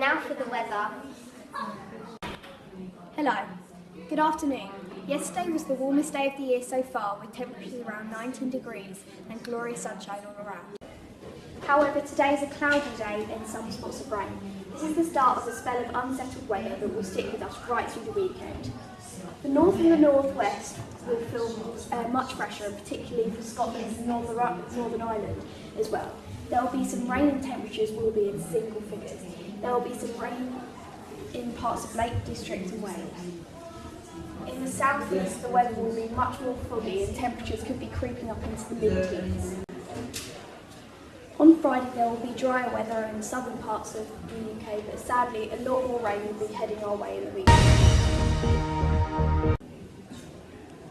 now for the weather. Hello. Good afternoon. Yesterday was the warmest day of the year so far, with temperatures around 19 degrees and glorious sunshine all around. However, today is a cloudy day and some spots of rain. This is the start of a spell of unsettled weather that will stick with us right through the weekend. The north and the northwest will feel much fresher, and particularly for Scotland and Northern Ireland as well. There will be some rain and temperatures will be in single figures. There will be some rain in parts of Lake District and Wales. In the southeast, the weather will be much more foggy and temperatures could be creeping up into the mid-teens. On Friday there will be drier weather in southern parts of the UK, but sadly a lot more rain will be heading our way in the week.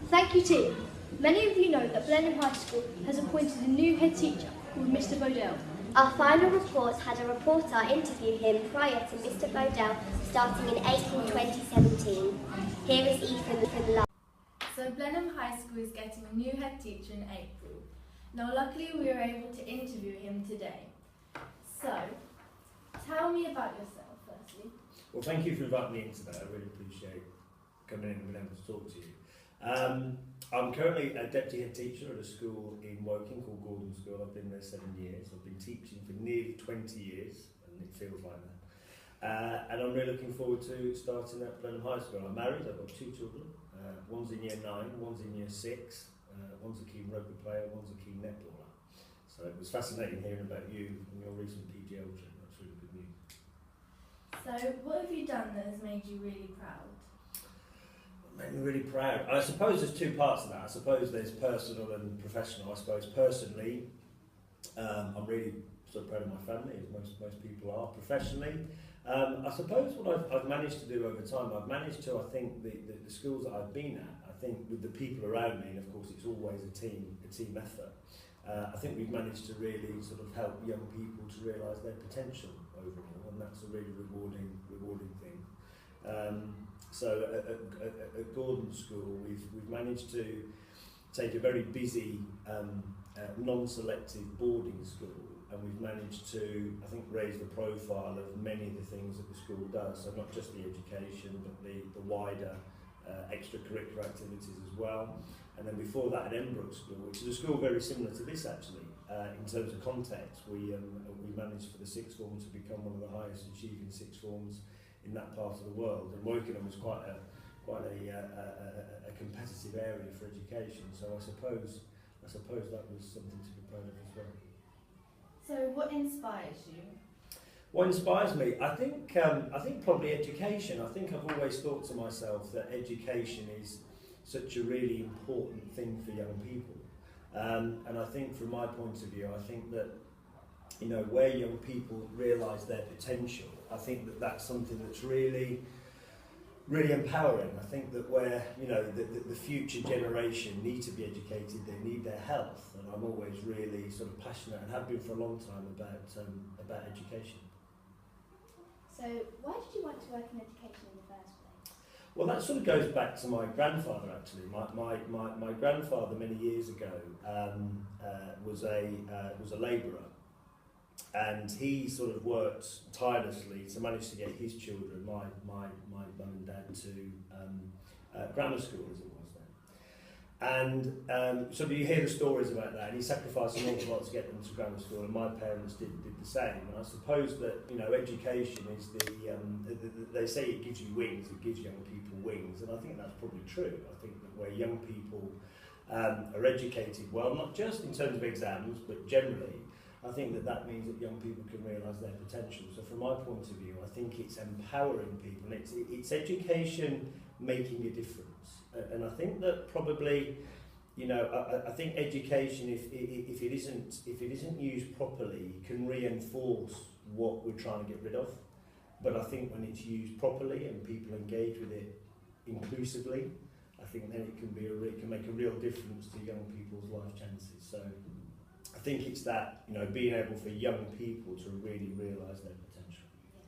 Thank you, team. Many of you know that Blenheim High School has appointed a new head teacher called Mr. Bodell. Our final report had a reporter interview him prior to Mr. Bodell starting in April 2017. Here is Ethan Love. So Blenheim High School is getting a new head teacher in April. Now luckily we were able to interview him today. So, tell me about yourself firstly. Well, thank you for inviting me in today. I really appreciate coming in and being able to talk to you. I'm currently a deputy head teacher at a school in Woking called Gordon School. I've been there 7 years. I've been teaching for nearly 20 years, and it feels like that. And I'm really looking forward to starting at Blenheim High School. I'm married, I've got 2 children. One's in year 9, one's in year 6. One's a keen rugby player, one's a keen netballer. So it was fascinating hearing about you and your recent PGL trip. That's really good news. So, what have you done that has made you really proud? Made me really proud. I suppose there's 2 parts of that. I suppose there's personal and professional. I suppose personally, I'm really sort of proud of my family, as most people are. Professionally, I suppose what I've managed to do over time, I've managed to, I think, the schools that I've been at, I think with the people around me, and of course it's always a team effort, I think we've managed to really sort of help young people to realise their potential overall, and that's a really rewarding thing. So at Gordon School, we've managed to take a very busy, non-selective boarding school, and we've managed to, I think, raise the profile of many of the things that the school does. So not just the education, but the wider extracurricular activities as well. And then before that at Embrook School, which is a school very similar to this actually, in terms of context, we managed for the sixth form to become one of the highest achieving sixth forms in that part of the world. And Wokingham was quite a competitive area for education. So I suppose that was something to be proud of as well. So, what inspires you? What inspires me? I think probably education. I think I've always thought to myself that education is such a really important thing for young people. And I think from my point of view, I think that, you know, where young people realise their potential, I think that that's something that's really empowering. I think that where, you know, the future generation need to be educated, they need their health, and I'm always really sort of passionate and have been for a long time about education. So, why did you want to work in education in the first place? Well, that sort of goes back to my grandfather actually. My grandfather many years ago was a labourer, and he sort of worked tirelessly to manage to get his children, my mum and dad, to grammar school as it was then. And so you hear the stories about that, and he sacrificed an awful lot to get them to grammar school, and my parents did the same. And I suppose that, you know, education is they say it gives you wings, it gives young people wings, and I think that's probably true. I think that where young people are educated well, not just in terms of exams, but generally, I think that means that young people can realise their potential. So from my point of view, I think it's empowering people. It's education making a difference. And I think that probably, you know, I think education, if it isn't used properly, can reinforce what we're trying to get rid of. But I think when it's used properly and people engage with it inclusively, I think then it can make a real difference to young people's life chances. So I think it's that, you know, being able for young people to really realise their potential. Yeah.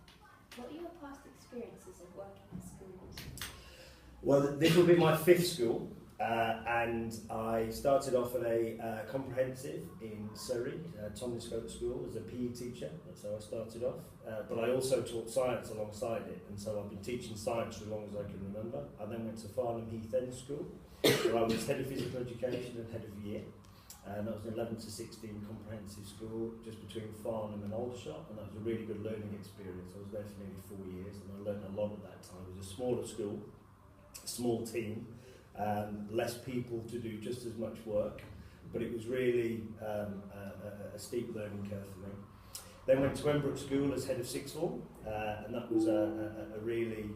What are your past experiences of working at schools? Well, this will be my 5th school. And I started off at a comprehensive in Surrey, Tomlinscote School, as a PE teacher. That's how I started off. But I also taught science alongside it, and so I've been teaching science for as long as I can remember. I then went to Farnham Heath End School, where I was head of physical education and head of year. And that was an 11 to 16 comprehensive school just between Farnham and Aldershot, and that was a really good learning experience. I was there for nearly 4 years, and I learned a lot at that time. It was a smaller school, a small team, less people to do just as much work, but it was really a steep learning curve for me. Then went to Wembrook School as head of sixth form, and that was a really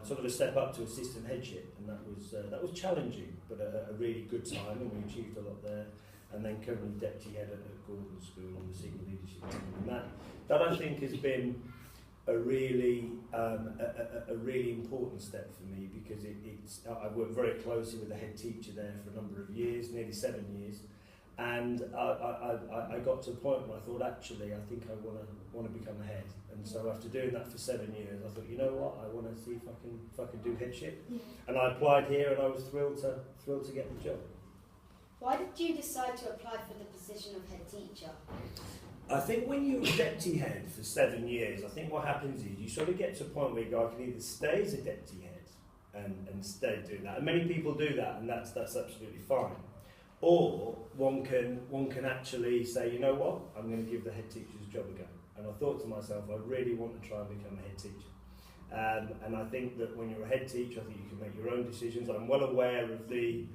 sort of a step up to assistant headship, and that was challenging, but a really good time, and we achieved a lot there. And then currently deputy head at Gordon School on the senior leadership team, and that I think has been a really important step for me, because I've worked very closely with the head teacher there for a number of years, nearly 7 years, and I got to a point where I thought, actually, I think I want to become a head. And so after doing that for 7 years, I thought, you know what, I want to see if I can do headship. Yeah. And I applied here, and I was thrilled to get the job. Why did you decide to apply for the position of head teacher? I think when you're deputy head for 7 years, I think what happens is you sort of get to a point where you go, I can either stay as a deputy head and stay doing that, and many people do that, and that's absolutely fine. Or one can actually say, you know what, I'm going to give the head teacher's job a go. And I thought to myself, I really want to try and become a head teacher. And I think that when you're a head teacher, I think you can make your own decisions. I'm well aware of the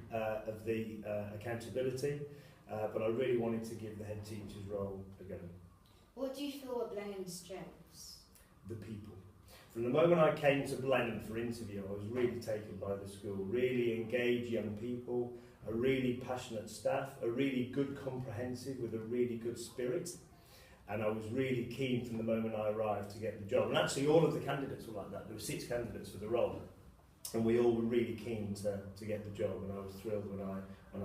accountability, but I really wanted to give the head teacher's role a go. What do you feel are Blenheim's strengths? The people. From the moment I came to Blenheim for interview, I was really taken by the school. Really engaged young people, a really passionate staff, a really good comprehensive with a really good spirit. And I was really keen from the moment I arrived to get the job. And actually all of the candidates were like that. There were 6 candidates for the role. And we all were really keen to get the job, and I was thrilled when I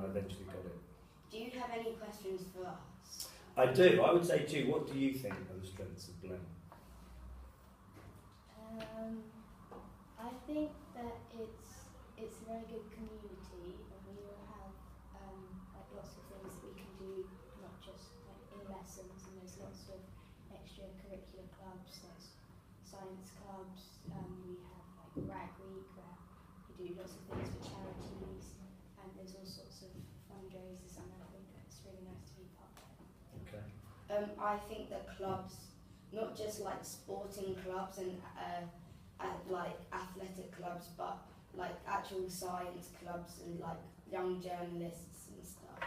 eventually got it. Do you have any questions for us? I do. I would say to you, what do you think are the strengths of Blenheim? I think that it's a very good community, and we all have like lots of things that we can do, not just like in lessons, and there's lots of extracurricular clubs, there's science clubs, we have like Rag Week where we do lots of things for charities, and there's all sorts of fundraisers, and I think it's really nice to be part of it. Okay. I think that clubs, not just like sporting clubs and like athletic clubs, but like actual science clubs and like young journalists and stuff.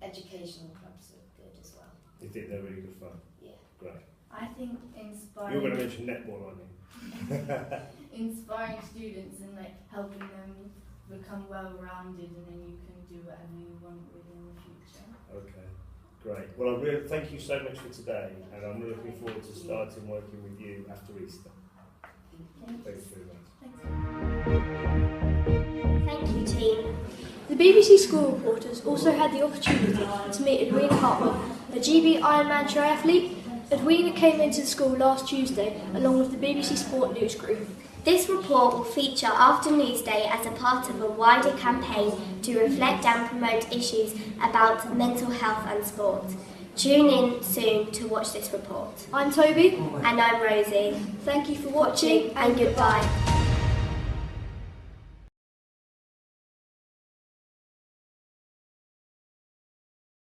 Educational clubs are good as well. You think they're really good fun? Yeah. Great. I think inspiring. You're going to mention netball, aren't you? Inspiring students and like helping them become well-rounded, and then you can do whatever you want within the future. Okay, great. Well, I really thank you so much for today, and I'm really looking forward to starting working with you after Easter. Thanks very much. Thank you, team. The BBC School Reporters also had the opportunity to meet Edwina Hartman, a GB Ironman triathlete. Edwina came into the school last Tuesday along with the BBC Sport News group. This report will feature After Newsday as a part of a wider campaign to reflect and promote issues about mental health and sport. Tune in soon to watch this report. I'm Toby. And I'm Rosie. Thank you for watching And goodbye.